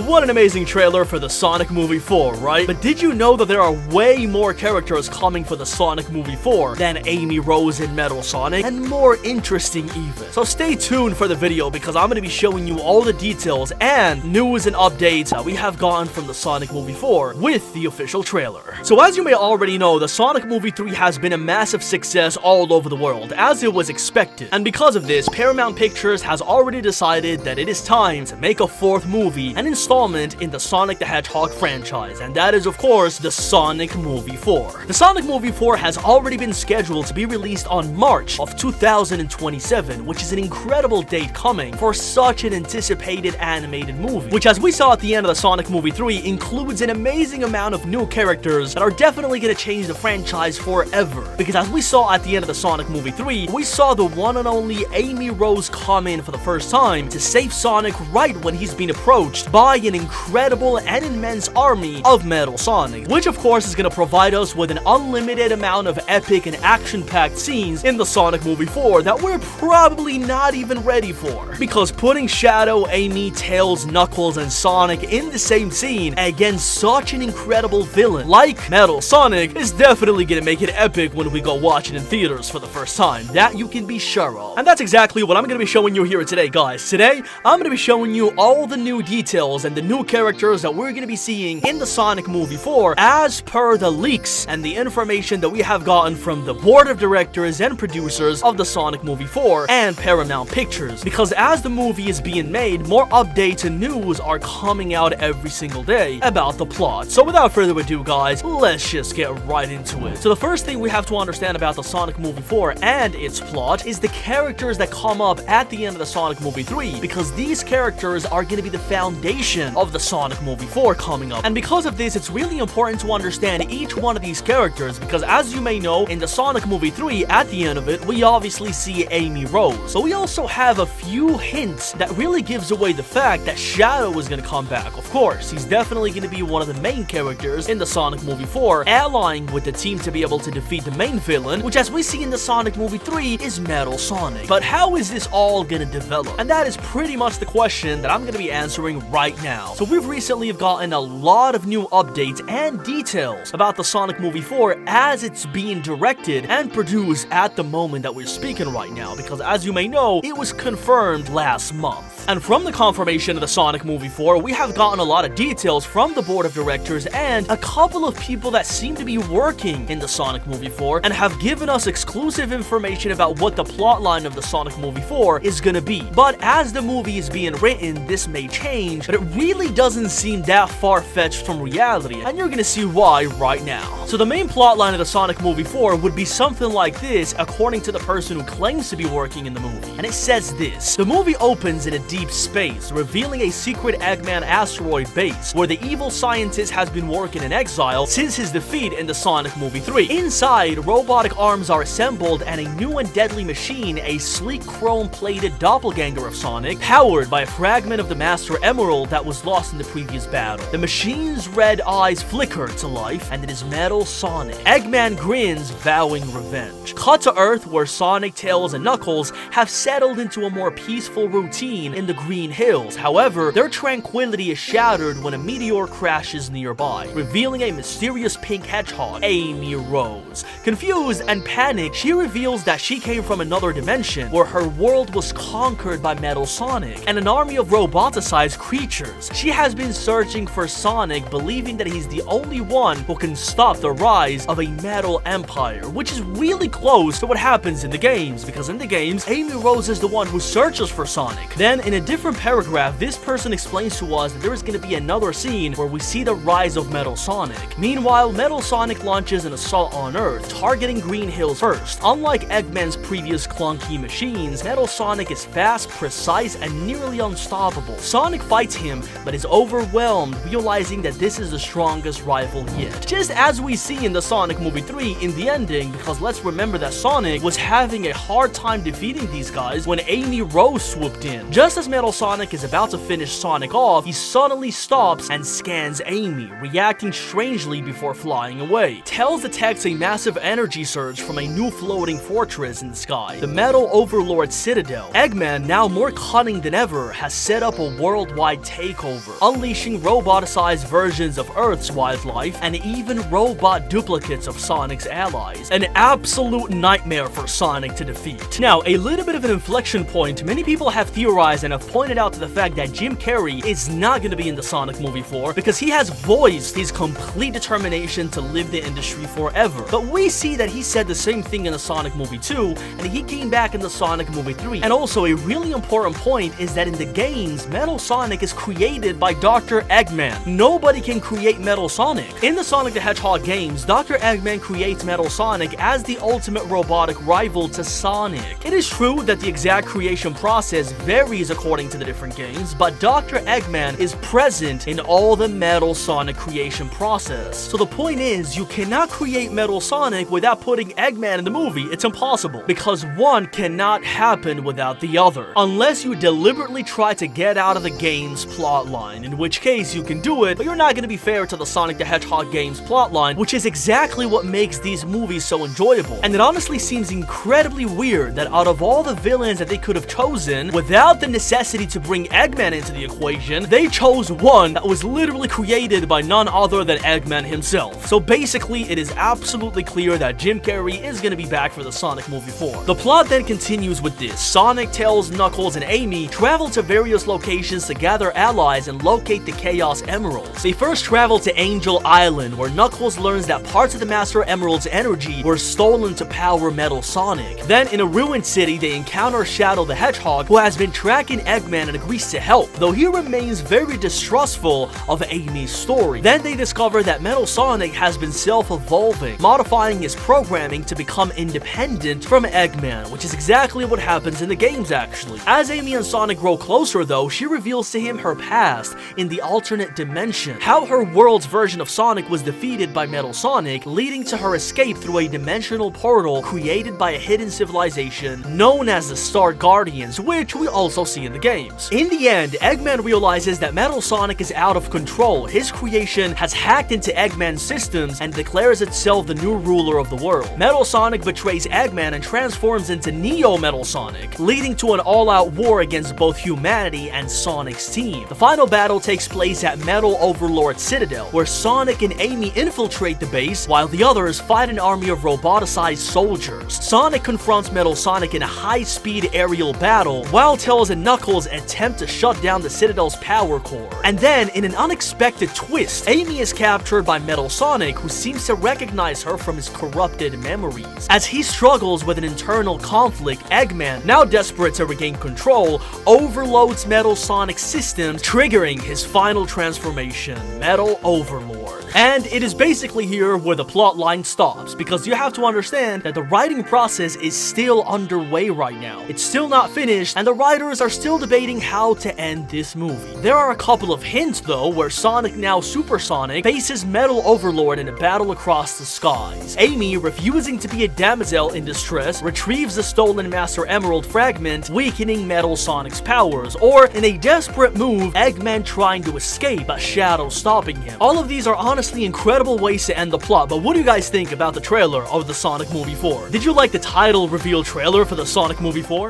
what an amazing trailer for the Sonic movie 4, right? But did you know that there are way more characters coming for the Sonic movie 4 than Amy Rose in Metal Sonic, and more interesting even? So stay tuned for the video because I'm going to be showing you all the details and news and updates that we have gotten from the Sonic movie 4 with the official trailer. So as you may already know, the Sonic movie 3 has been a massive success all over the world, as it was expected. And because of this, Paramount Pictures has already decided that it is time to make a fourth movie, an installment in the Sonic the Hedgehog franchise, and that is of course the Sonic movie 4. The Sonic movie 4 has already been scheduled to be released on March of 2027, which is an incredible date coming for such an anticipated animated movie, which, as we saw at the end of the Sonic movie 3, includes an amazing amount of new characters that are definitely going to change the franchise forever. Because as we saw at the end of the Sonic movie 3, we saw the one and only Amy Rose come in for the first time to save Sonic right when he's being approached by an incredible and immense army of Metal Sonic, which of course is going to provide us with an unlimited amount of epic and action-packed scenes in the Sonic movie 4 that we're probably not even ready for. Because putting Shadow, Amy, Tails, Knuckles, and Sonic in the same scene against such an incredible villain like Metal Sonic is definitely going to make it epic when we go watch it in theaters for the first time. That you can be sure of. And that's exactly what I'm going to be showing you here today, guys. Today, I'm going to be showing you all the new details and the new characters that we're going to be seeing in the Sonic movie 4 as per the leaks and the information that we have gotten from the board of directors and producers of the Sonic movie 4 and Paramount Pictures. Because as the movie is being made, more updates and news are coming out every single day about the plot. So without further ado, guys, let's just get right into it. So the first thing we have to understand about the Sonic movie 4 and its plot is the characters that come up at the end of the Sonic movie 3, because these characters are going to be the foundation of the Sonic movie 4 coming up. And because of this, it's really important to understand each one of these characters, because as you may know, in the Sonic movie 3, at the end of it, we obviously see Amy Rose. So we also have a few hints that really gives away the fact that Shadow is going to come back. Of course, he's definitely going to be one of the main characters in the Sonic movie 4, allying with the team to be able to defeat the main villain, which as we see in the Sonic movie 3 is Metal Sonic. But how is this all going to develop? And that is pretty much the question that I'm going to be answering right now. So we've recently gotten a lot of new updates and details about the Sonic movie 4 as it's being directed and produced at the moment that we're speaking right now, because as you may know, it was confirmed last month. And from the confirmation of the Sonic movie 4, we have gotten a lot of details from the board of directors and a couple of people that seem to be working in the Sonic movie 4 and have given us exclusive information about what the plotline of the Sonic movie 4 is gonna be. But as the movie is being written, this may change, but it really doesn't seem that far-fetched from reality, and you're gonna see why right now. So the main plotline of the Sonic movie 4 would be something like this, according to the person who claims to be working in the movie. And it says this: the movie opens in a deep space, revealing a secret Eggman asteroid base, where the evil scientist has been working in exile since his defeat in the Sonic movie 3. Inside, robotic arms are assembled and a new and deadly machine, a sleek chrome-plated doppelganger of Sonic, powered by a fragment of the Master Emerald that was lost in the previous battle. The machine's red eyes flicker to life, and it is Metal Sonic. Eggman grins, vowing revenge. Cut to Earth, where Sonic, Tails, and Knuckles have settled into a more peaceful routine in the Green Hills. However, their tranquility is shattered when a meteor crashes nearby, revealing a mysterious pink hedgehog, Amy Rose. Confused and panicked, she reveals that she came from another dimension where her world was conquered by Metal Sonic and an army of roboticized creatures. She has been searching for Sonic, believing that he's the only one who can stop the rise of a metal empire, which is really close to what happens in the games, because in the games, Amy Rose is the one who searches for Sonic. Then, in a different paragraph, this person explains to us that there is going to be another scene where we see the rise of Metal Sonic. Meanwhile, Metal Sonic launches an assault on Earth, targeting Green Hills first. Unlike Eggman's previous clunky machines, Metal Sonic is fast, precise, and nearly unstoppable. Sonic fights him, but is overwhelmed, realizing that this is the strongest rival yet. Just as we see in the Sonic movie 3 in the ending, because let's remember that Sonic was having a hard time defeating these guys when Amy Rose swooped in. Just just as Metal Sonic is about to finish Sonic off, he suddenly stops and scans Amy, reacting strangely before flying away. Tails detects a massive energy surge from a new floating fortress in the sky, the Metal Overlord Citadel. Eggman, now more cunning than ever, has set up a worldwide takeover, unleashing robot-sized versions of Earth's wildlife and even robot duplicates of Sonic's allies. An absolute nightmare for Sonic to defeat. Now, a little bit of an inflection point, many people have theorized and have pointed out to the fact that Jim Carrey is not going to be in the Sonic movie 4 because he has voiced his complete determination to live the industry forever. But we see that he said the same thing in the Sonic movie 2, and he came back in the Sonic movie 3. And also, a really important point is that in the games, Metal Sonic is created by Dr. Eggman. Nobody can create Metal Sonic. In the Sonic the Hedgehog games, Dr. Eggman creates Metal Sonic as the ultimate robotic rival to Sonic. It is true that the exact creation process varies according to the different games, but Dr. Eggman is present in all the Metal Sonic creation process. So the point is, you cannot create Metal Sonic without putting Eggman in the movie. It's impossible, because one cannot happen without the other, unless you deliberately try to get out of the game's plotline, in which case you can do it, but you're not going to be fair to the Sonic the Hedgehog game's plotline, which is exactly what makes these movies so enjoyable. And it honestly seems incredibly weird that out of all the villains that they could have chosen, without the necessity to bring Eggman into the equation, they chose one that was literally created by none other than Eggman himself. So basically, it is absolutely clear that Jim Carrey is going to be back for the Sonic movie 4. The plot then continues with this. Sonic, Tails, Knuckles, and Amy travel to various locations to gather allies and locate the Chaos Emeralds. They first travel to Angel Island, where Knuckles learns that parts of the Master Emerald's energy were stolen to power Metal Sonic. Then, in a ruined city, they encounter Shadow the Hedgehog, who has been tracking Eggman and agrees to help, though he remains very distrustful of Amy's story. Then they discover that Metal Sonic has been self-evolving, modifying his programming to become independent from Eggman, which is exactly what happens in the games actually. As Amy and Sonic grow closer though, she reveals to him her past in the alternate dimension, how her world's version of Sonic was defeated by Metal Sonic, leading to her escape through a dimensional portal created by a hidden civilization known as the Star Guardians, which we also see in the games. In the end, Eggman realizes that Metal Sonic is out of control. His creation has hacked into Eggman's systems and declares itself the new ruler of the world. Metal Sonic betrays Eggman and transforms into Neo Metal Sonic, leading to an all-out war against both humanity and Sonic's team. The final battle takes place at Metal Overlord Citadel, where Sonic and Amy infiltrate the base, while the others fight an army of roboticized soldiers. Sonic confronts Metal Sonic in a high-speed aerial battle, while Tails and Knuckles attempt to shut down the Citadel's power core. And then, in an unexpected twist, Amy is captured by Metal Sonic, who seems to recognize her from his corrupted memories. As he struggles with an internal conflict, Eggman, now desperate to regain control, overloads Metal Sonic's systems, triggering his final transformation, Metal Overlord. And it is basically here where the plot line stops, because you have to understand that the writing process is still underway right now. It's still not finished, and the writers are still debating how to end this movie. There are a couple of hints though, where Sonic, now Super Sonic, faces Metal Overlord in a battle across the skies. Amy, refusing to be a damsel in distress, retrieves the stolen Master Emerald fragment, weakening Metal Sonic's powers, or in a desperate move, Eggman trying to escape, but Shadow stopping him. All of these are honestly incredible ways to end the plot, but what do you guys think about the trailer of the Sonic movie 4? Did you like the title reveal trailer for the Sonic movie 4?